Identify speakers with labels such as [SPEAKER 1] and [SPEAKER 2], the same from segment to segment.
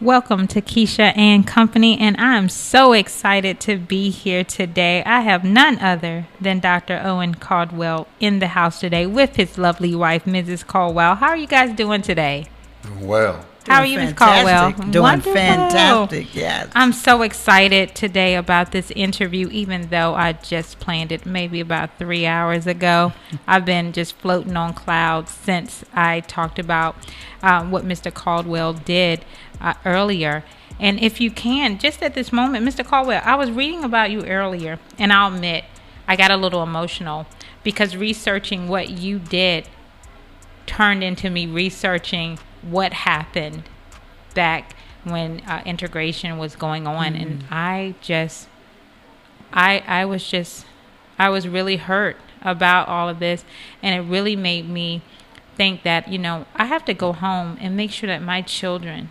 [SPEAKER 1] Welcome to Keisha and Company, and I'm so excited to be here today. I have none other than Dr. Owen Cardwell in the house today with his lovely wife, Mrs. Caldwell. How are you guys doing today?
[SPEAKER 2] Doing well.
[SPEAKER 1] How are you, Ms. Caldwell?
[SPEAKER 3] Doing
[SPEAKER 1] Wonderful.
[SPEAKER 3] fantastic, yes.
[SPEAKER 1] I'm so excited today about this interview, even though I just planned it maybe about 3 hours ago. I've been just floating on clouds since I talked about what Mr. Caldwell did earlier. And if you can, just at this moment, Mr. Caldwell, I was reading about you earlier, and I'll admit I got a little emotional because researching what you did turned into me researching what happened back when integration was going on. And I was really hurt about all of this, and it really made me think that, I have to go home and make sure that my children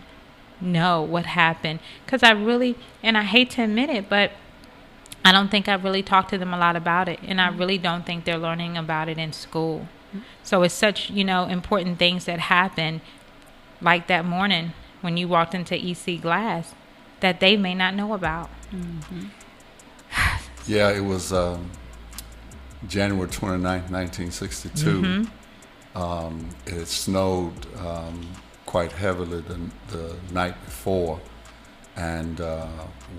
[SPEAKER 1] know what happened, because and I hate to admit it, but I don't think I really talked to them a lot about it, and I really don't think they're learning about it in school. So it's such, important things that happen, like that morning when you walked into EC Glass, that they may not know about. Mm-hmm.
[SPEAKER 2] Yeah, it was January 29th, 1962. Mm-hmm. It snowed quite heavily the night before, and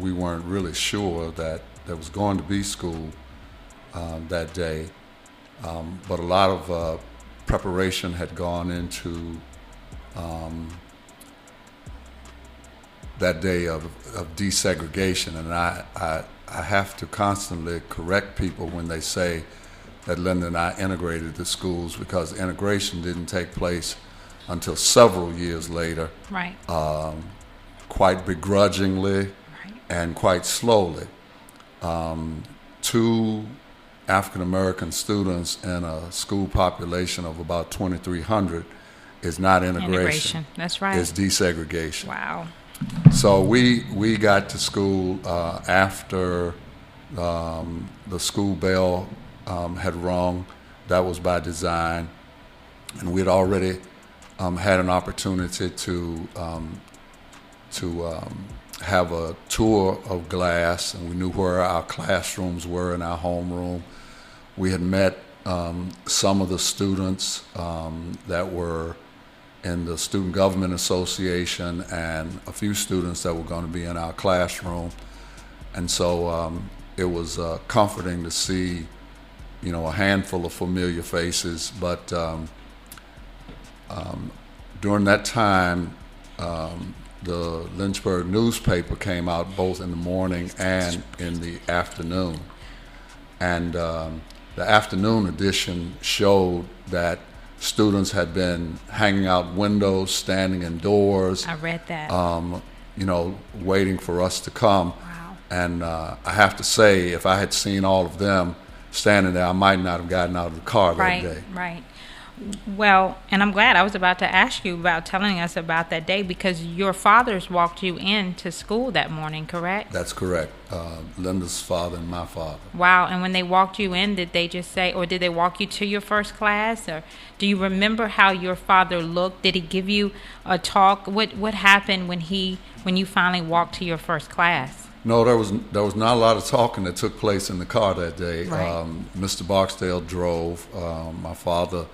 [SPEAKER 2] we weren't really sure that there was going to be school that day. But a lot of preparation had gone into that day of desegregation, and I have to constantly correct people when they say that Linda and I integrated the schools, because integration didn't take place until several years later,
[SPEAKER 1] right?
[SPEAKER 2] Quite begrudgingly,
[SPEAKER 1] Right.
[SPEAKER 2] and quite slowly. Two African American students in a school population of about 2,300 is not integration.
[SPEAKER 1] That's right.
[SPEAKER 2] It's desegregation.
[SPEAKER 1] Wow.
[SPEAKER 2] So we got to school after the school bell had rung. That was by design, and we'd already had an opportunity to have a tour of Glass, and we knew where our classrooms were in our homeroom. We had met some of the students that were in the Student Government Association, and a few students that were going to be in our classroom. And so it was comforting to see, a handful of familiar faces. But during that time, the Lynchburg newspaper came out both in the morning and in the afternoon. And the afternoon edition showed that students had been hanging out windows, standing indoors.
[SPEAKER 1] I read that.
[SPEAKER 2] Waiting for us to come.
[SPEAKER 1] Wow.
[SPEAKER 2] And I have to say, if I had seen all of them standing there, I might not have gotten out of the car that day.
[SPEAKER 1] Right. Well, and I'm glad. I was about to ask you about telling us about that day, because your fathers walked you into school that morning, correct?
[SPEAKER 2] That's correct. Linda's father and my father.
[SPEAKER 1] Wow. And when they walked you in, did they just say, or did they walk you to your first class? Or do you remember how your father looked? Did he give you a talk? What happened when you finally walked to your first class?
[SPEAKER 2] No, there was not a lot of talking that took place in the car that day.
[SPEAKER 1] Right.
[SPEAKER 2] Mr. Barksdale drove. My father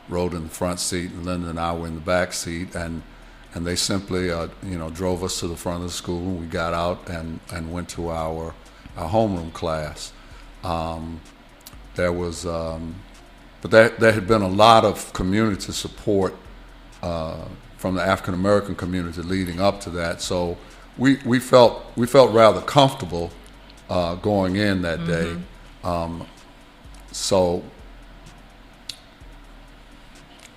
[SPEAKER 2] rode in the front seat, and Linda and I were in the back seat, and they simply drove us to the front of the school, and we got out and went to our homeroom class. There had been a lot of community support from the African American community leading up to that, so we felt rather comfortable going in that day. So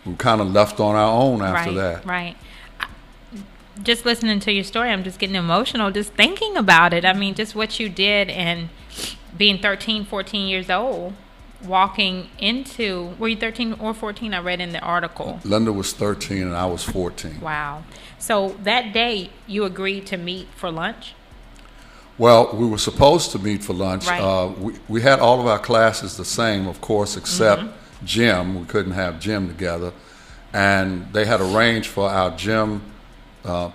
[SPEAKER 2] we kind of left on our own after that.
[SPEAKER 1] Right. Just listening to your story, I'm just getting emotional just thinking about it. I mean, just what you did, and being 13, 14 years old, walking into, were you 13 or 14? I read in the article.
[SPEAKER 2] Linda was 13 and I was 14.
[SPEAKER 1] Wow. So that day, you agreed to meet for lunch?
[SPEAKER 2] Well, we were supposed to meet for lunch.
[SPEAKER 1] Right.
[SPEAKER 2] We had all of our classes the same, of course, except gym. We couldn't have gym together. And they had arranged for our gym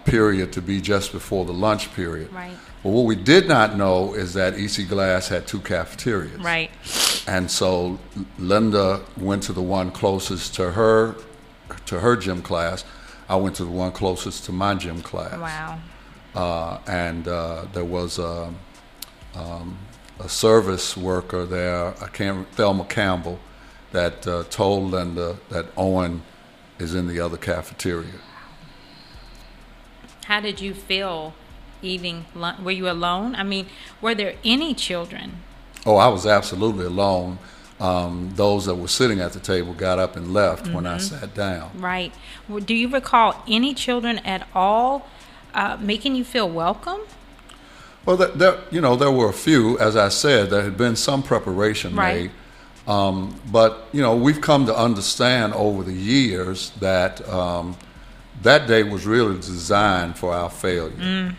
[SPEAKER 2] period to be just before the lunch period.
[SPEAKER 1] Right.
[SPEAKER 2] But what we did not know is that EC Glass had 2 cafeterias.
[SPEAKER 1] Right.
[SPEAKER 2] And so Linda went to the one closest to her gym class. I went to the one closest to my gym class.
[SPEAKER 1] Wow.
[SPEAKER 2] And there was a service worker there, Thelma Campbell, that told Linda that Owen is in the other cafeteria.
[SPEAKER 1] How did you feel eating lunch? Were you alone? I mean, were there any children?
[SPEAKER 2] Oh, I was absolutely alone. Those that were sitting at the table got up and left when I sat down.
[SPEAKER 1] Right. Do you recall any children at all making you feel welcome?
[SPEAKER 2] Well, there were a few. As I said, there had been some preparation made. But, we've come to understand over the years that that day was really designed for our failure.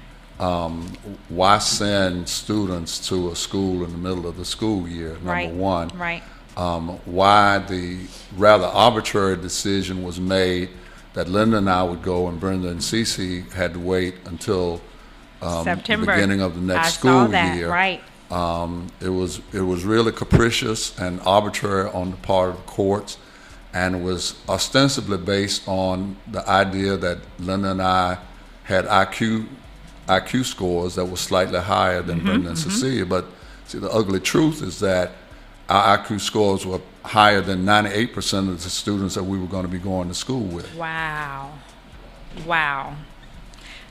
[SPEAKER 2] Why send students to a school in the middle of the school year, number one?
[SPEAKER 1] Right.
[SPEAKER 2] Why the rather arbitrary decision was made that Linda and I would go and Brenda and Cece had to wait until
[SPEAKER 1] September.
[SPEAKER 2] the beginning of the next
[SPEAKER 1] I
[SPEAKER 2] school
[SPEAKER 1] saw that.
[SPEAKER 2] year.
[SPEAKER 1] Right.
[SPEAKER 2] It was really capricious and arbitrary on the part of the courts, and it was ostensibly based on the idea that Linda and I had IQ scores that were slightly higher than Brenda and Cecilia. But see, the ugly truth is that our IQ scores were higher than 98% of the students that we were going to be going to school with.
[SPEAKER 1] Wow.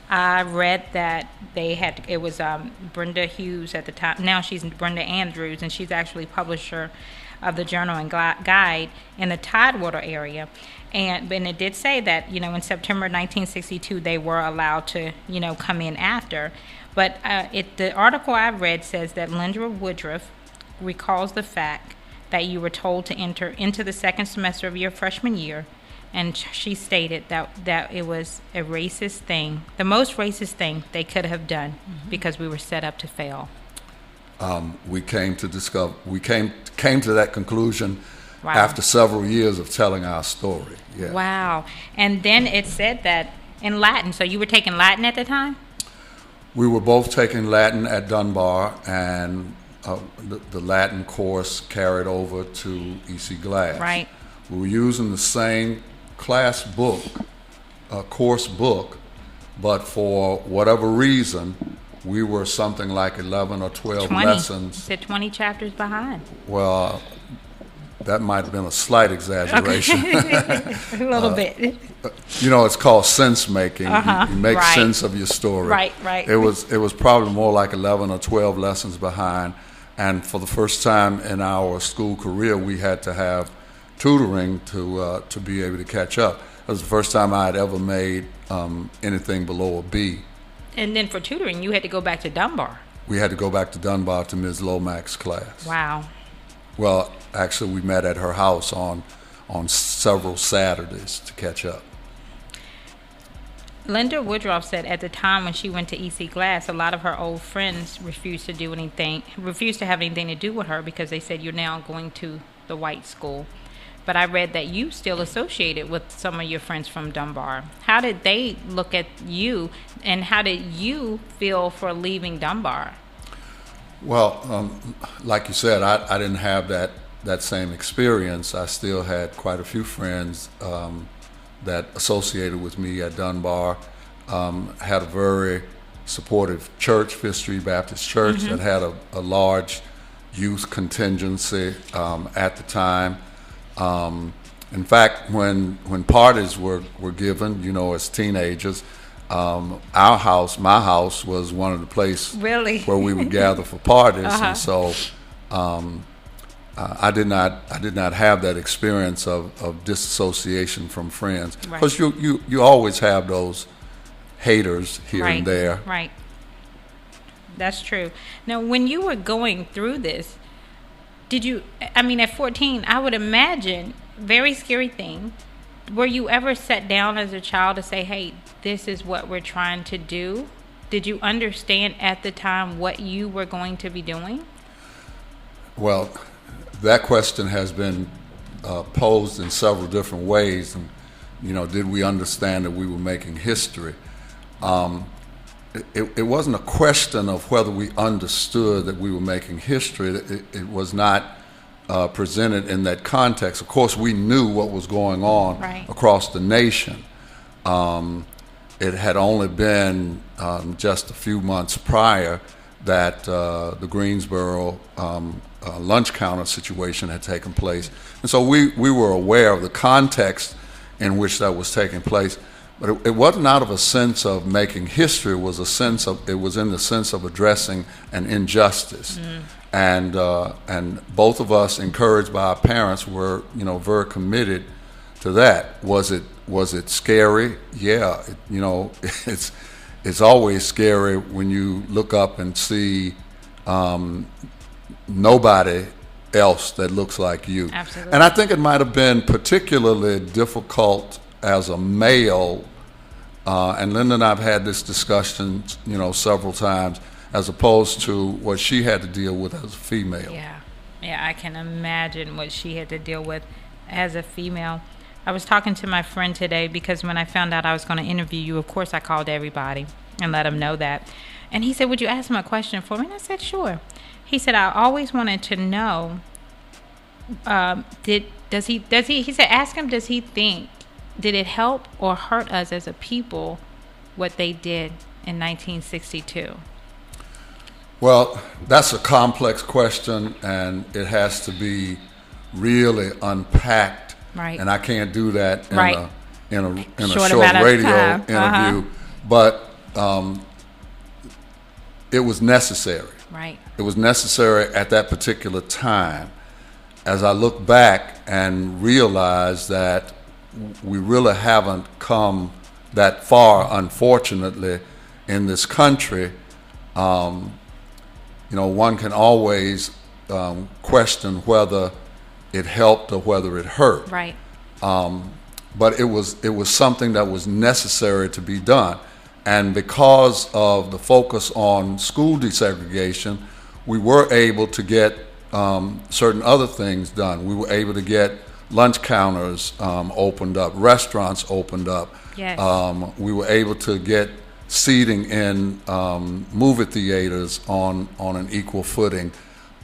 [SPEAKER 1] I read that it was Brenda Hughes at the time. Now she's Brenda Andrews, and she's actually publisher of the Journal and Guide in the Tidewater area. And it did say that, in September 1962, they were allowed to, come in after. But the article I read says that Linda Woodruff recalls the fact that you were told to enter into the second semester of your freshman year, and she stated that it was a racist thing, the most racist thing they could have done, because we were set up to fail.
[SPEAKER 2] We came to that conclusion
[SPEAKER 1] Wow.
[SPEAKER 2] after several years of telling our story. Yeah.
[SPEAKER 1] Wow. And then it said that in Latin. So you were taking Latin at the time?
[SPEAKER 2] We were both taking Latin at Dunbar, and the Latin course carried over to EC Glass.
[SPEAKER 1] Right.
[SPEAKER 2] We were using the same class book, course book, but for whatever reason, we were something like 11 or 12 lessons.
[SPEAKER 1] You said 20 chapters behind.
[SPEAKER 2] Well, that might have been a slight exaggeration.
[SPEAKER 1] Okay. A little bit.
[SPEAKER 2] It's called sense making. You make
[SPEAKER 1] Right.
[SPEAKER 2] sense of your story.
[SPEAKER 1] Right.
[SPEAKER 2] It was probably more like 11 or 12 lessons behind, and for the first time in our school career, we had to have tutoring to be able to catch up. That was the first time I had ever made anything below a B.
[SPEAKER 1] And then for tutoring, you had to go back to Dunbar.
[SPEAKER 2] We had to go back to Dunbar to Ms. Lomax's class.
[SPEAKER 1] Wow.
[SPEAKER 2] Well, actually, we met at her house on several Saturdays to catch up.
[SPEAKER 1] Linda Woodruff said at the time when she went to EC Glass, a lot of her old friends refused to have anything to do with her because they said, you're now going to the white school. But I read that you still associated with some of your friends from Dunbar. How did they look at you, and how did you feel for leaving Dunbar?
[SPEAKER 2] Well, like you said, I didn't have that same experience. I still had quite a few friends that associated with me at Dunbar. Had a very supportive church, Fifth Street Baptist Church, that had a large youth contingency at the time. In fact, when parties were given, as teenagers, my house was one of the places
[SPEAKER 1] Really?
[SPEAKER 2] where we would gather for parties, and so I did not have that experience of disassociation from friends, because you always have those haters here and there.
[SPEAKER 1] Right. That's true. Now, when you were going through this, at 14, I would imagine, very scary thing, were you ever sat down as a child to say, hey, this is what we're trying to do? Did you understand at the time what you were going to be doing?
[SPEAKER 2] Well, that question has been posed in several different ways. And, did we understand that we were making history? it wasn't a question of whether we understood that we were making history. It was not presented in that context. Of course, we knew what was going on
[SPEAKER 1] Right.
[SPEAKER 2] across the nation. It had only been just a few months prior that the Greensboro lunch counter situation had taken place. And so we were aware of the context in which that was taking place. But it wasn't out of a sense of making history. It was in the sense of addressing an injustice. And both of us, encouraged by our parents, were very committed to that. Was it scary? Yeah. It's always scary when you look up and see nobody else that looks like you.
[SPEAKER 1] Absolutely.
[SPEAKER 2] And I think it might have been particularly difficult as a male, and Linda and I have had this discussion, several times, as opposed to what she had to deal with as a female.
[SPEAKER 1] Yeah, I can imagine what she had to deal with as a female. I was talking to my friend today because when I found out I was going to interview you, of course I called everybody and let them know that. And he said, "Would you ask him a question for me?" And I said, "Sure." He said, "I always wanted to know, he said, ask him, does he think, did it help or hurt us as a people what they did in 1962?
[SPEAKER 2] Well, that's a complex question, and it has to be really unpacked.
[SPEAKER 1] Right.
[SPEAKER 2] And I can't do that in a
[SPEAKER 1] Short
[SPEAKER 2] short radio
[SPEAKER 1] time.
[SPEAKER 2] interview. But it was necessary.
[SPEAKER 1] Right.
[SPEAKER 2] It was necessary at that particular time. As I look back and realize that we really haven't come that far, unfortunately, in this country, one can always question whether it helped or whether it hurt.
[SPEAKER 1] Right.
[SPEAKER 2] But it was something that was necessary to be done. And because of the focus on school desegregation, we were able to get certain other things done. We were able to get lunch counters opened up, restaurants opened up.
[SPEAKER 1] Yes.
[SPEAKER 2] We were able to get seating in movie theaters on an equal footing.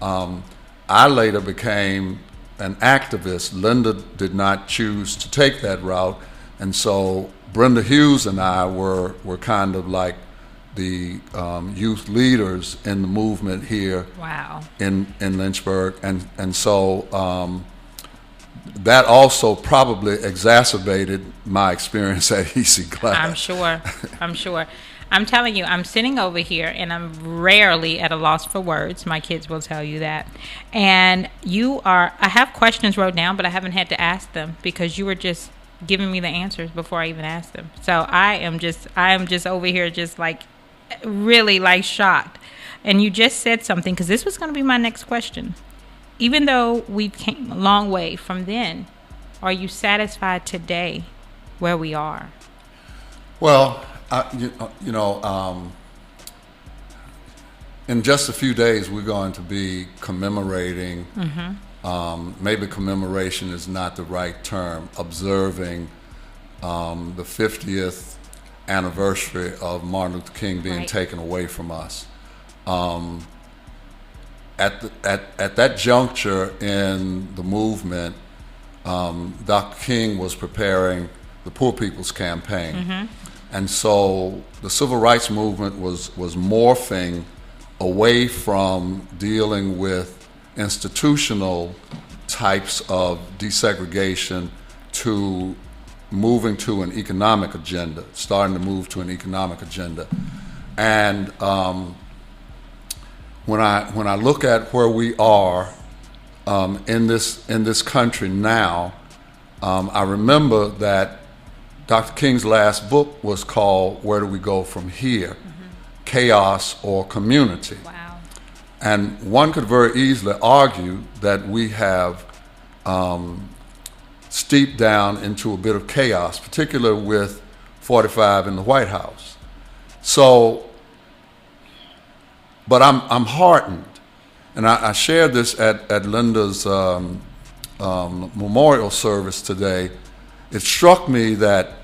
[SPEAKER 2] I later became an activist. Linda did not choose to take that route, and so Brenda Hughes and I were kind of like the youth leaders in the movement here.
[SPEAKER 1] Wow.
[SPEAKER 2] in Lynchburg, and so that also probably exacerbated my experience at EC Glass.
[SPEAKER 1] I'm sure. I'm telling you, I'm sitting over here and I'm rarely at a loss for words. My kids will tell you that. And I have questions wrote down, but I haven't had to ask them because you were just giving me the answers before I even asked them. So I am just over here just like really like shocked. And you just said something, because this was going to be my next question. Even though we've came a long way from then, are you satisfied today where we are?
[SPEAKER 2] Well, in just a few days, we're going to be commemorating, maybe commemoration is not the right term, observing the 50th anniversary of Martin Luther King being taken away from us. At that juncture in the movement, Dr. King was preparing the Poor People's Campaign. And so the civil rights movement was morphing away from dealing with institutional types of desegregation to moving to an economic agenda, starting to move to an economic agenda. And when I look at where we are in this country now, I remember that Dr. King's last book was called "Where Do We Go From Here? Chaos or Community?"
[SPEAKER 1] Wow.
[SPEAKER 2] And one could very easily argue that we have steeped down into a bit of chaos, particularly with 45 in the White House. So, but I'm heartened, and I shared this at Linda's memorial service today. It struck me that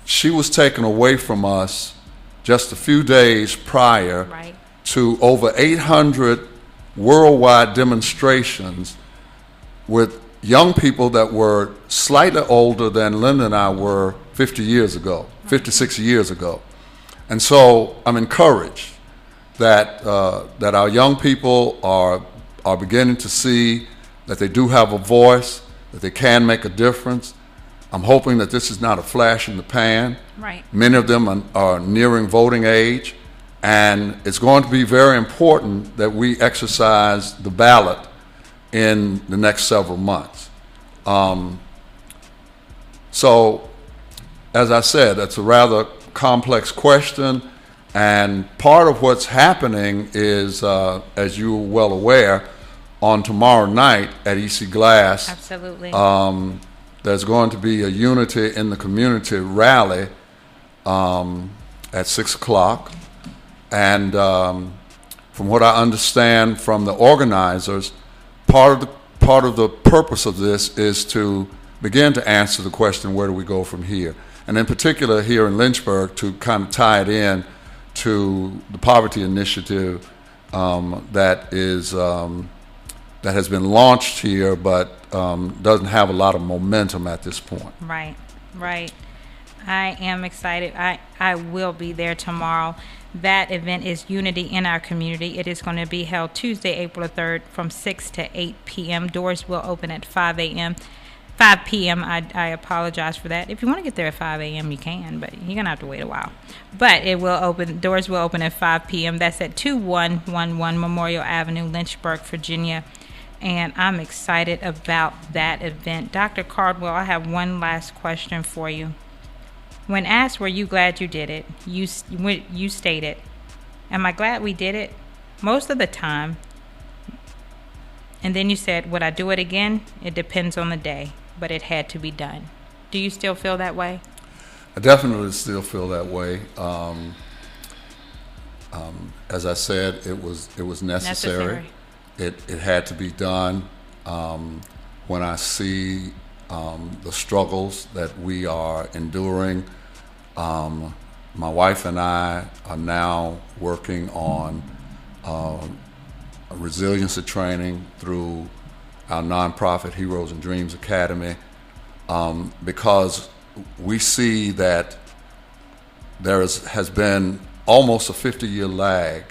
[SPEAKER 2] she was taken away from us just a few days prior
[SPEAKER 1] Right.
[SPEAKER 2] to over 800 worldwide demonstrations with young people that were slightly older than Linda and I were 50 years ago, 56 years ago. And so I'm encouraged that that our young people are beginning to see that they do have a voice, that they can make a difference. I'm hoping that this is not a flash in the pan.
[SPEAKER 1] Right.
[SPEAKER 2] Many of them are nearing voting age, and it's going to be very important that we exercise the ballot in the next several months. So, as I said, that's a rather complex question, and part of what's happening is, as you're well aware, on tomorrow night at EC Glass,
[SPEAKER 1] Absolutely.
[SPEAKER 2] there's going to be a Unity in the Community rally at 6 o'clock. And from what I understand from the organizers, part of the purpose of this is to begin to answer the question, where do we go from here? And in particular here in Lynchburg, to kind of tie it in to the poverty initiative that has been launched here, but doesn't have a lot of momentum at this point.
[SPEAKER 1] Right, right. I am excited. I will be there tomorrow. That event is Unity in Our Community. It is going to be held Tuesday, April 3rd from 6 to 8 p.m. Doors will open at 5 p.m. I apologize for that. If you want to get there at 5 a.m., you can, but you're going to have to wait a while. But doors will open at 5 p.m. That's at 2111 Memorial Avenue, Lynchburg, Virginia. And I'm excited about that event. Dr. Cardwell, I have one last question for you. When asked, were you glad you did it, you stated, am I glad we did it? Most of the time. And then you said, would I do it again? It depends on the day, but it had to be done. Do you still feel that way?
[SPEAKER 2] I definitely still feel that way. As I said, it was necessary. It had to be done. When I see the struggles that we are enduring, my wife and I are now working on resiliency training through our nonprofit Heroes and Dreams Academy, because we see that there has been almost a 50-year lag,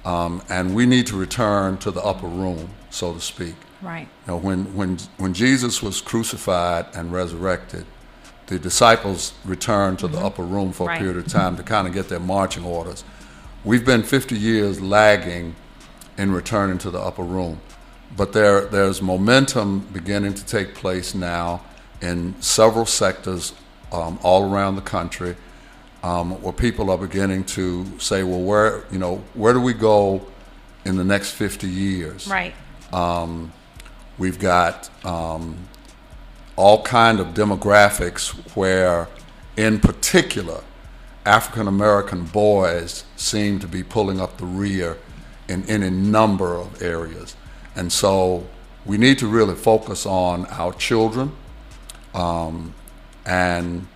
[SPEAKER 2] and we need to return to the upper room, so to speak.
[SPEAKER 1] Right.
[SPEAKER 2] You know, when Jesus was crucified and resurrected, the disciples returned to the upper room for a period of time to kind of get their marching orders. We've been 50 years lagging in returning to the upper room, but there's momentum beginning to take place now in several sectors all around the country, where people are beginning to say, well, where do we go in the next 50 years?
[SPEAKER 1] Right.
[SPEAKER 2] We've got all kind of demographics where, in particular, African American boys seem to be pulling up the rear in any number of areas. And so we need to really focus on our children, and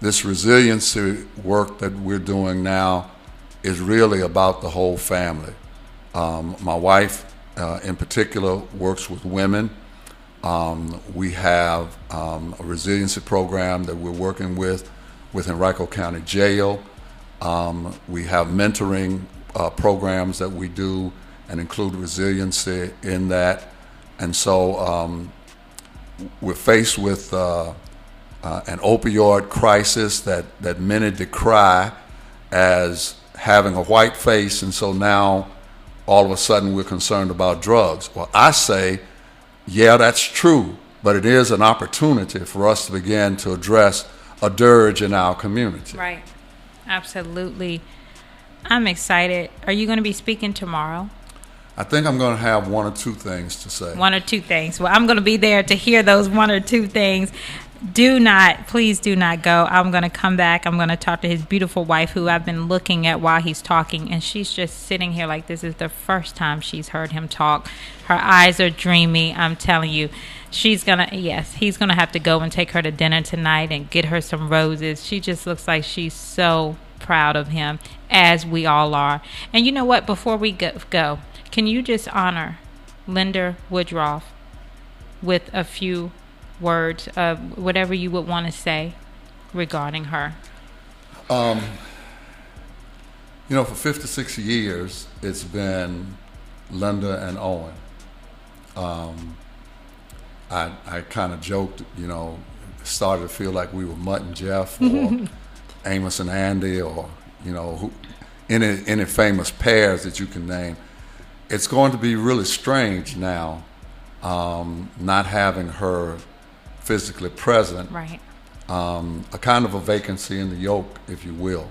[SPEAKER 2] this resiliency work that we're doing now is really about the whole family. My wife, in particular, works with women. We have a resiliency program that we're working with Henrico County Jail. We have mentoring programs that we do and include resiliency in that. And so we're faced with an opioid crisis that many decry as having a white face, and so now all of a sudden we're concerned about drugs. Well, I say, yeah, that's true, but it is an opportunity for us to begin to address a dirge in our community.
[SPEAKER 1] Right. Absolutely. I'm excited. Are you going to be speaking tomorrow?
[SPEAKER 2] I think I'm going to have one or two things to say.
[SPEAKER 1] One or two things. Well, I'm going to be there to hear those one or two things. Please do not go. I'm going to come back. I'm going to talk to his beautiful wife, who I've been looking at while he's talking, and she's just sitting here like this is the first time she's heard him talk. Her eyes are dreamy. I'm telling you, he's going to have to go and take her to dinner tonight and get her some roses. She just looks like she's so proud of him, as we all are. And you know what? Before we go, can you just honor Linda Woodruff with a few words of whatever you would want to say regarding her?
[SPEAKER 2] For 56 years, it's been Linda and Owen. I kind of joked, started to feel like we were Mutt and Jeff, or Amos and Andy, or any famous pairs that you can name. It's going to be really strange now, not having her physically present.
[SPEAKER 1] Right.
[SPEAKER 2] A kind of a vacancy in the yoke, if you will.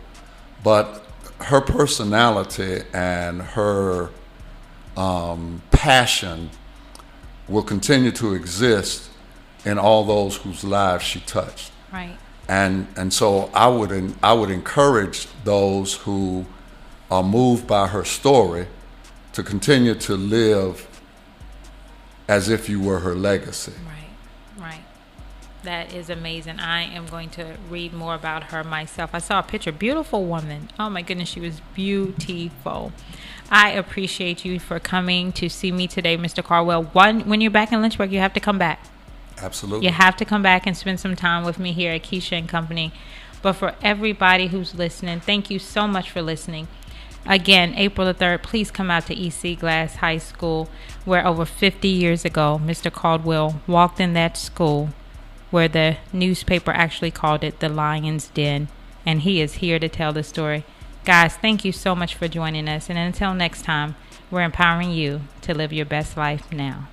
[SPEAKER 2] But her personality and her passion will continue to exist in all those whose lives she touched.
[SPEAKER 1] Right.
[SPEAKER 2] And so I would encourage those who are moved by her story to continue to live as if you were her legacy.
[SPEAKER 1] Right. That is amazing. I am going to read more about her myself. I saw a picture. Beautiful woman. Oh my goodness, she was beautiful. I appreciate you for coming to see me today, Mr. Cardwell. When you're back in Lynchburg, you have to come back.
[SPEAKER 2] Absolutely.
[SPEAKER 1] You have to come back and spend some time with me here at Keisha and Company. But for everybody who's listening, thank you so much for listening. Again, April the 3rd, please come out to EC Glass High School, where over 50 years ago, Mr. Cardwell walked in that school, where the newspaper actually called it the Lion's Den, and he is here to tell the story. Guys, thank you so much for joining us, and until next time, we're empowering you to live your best life now.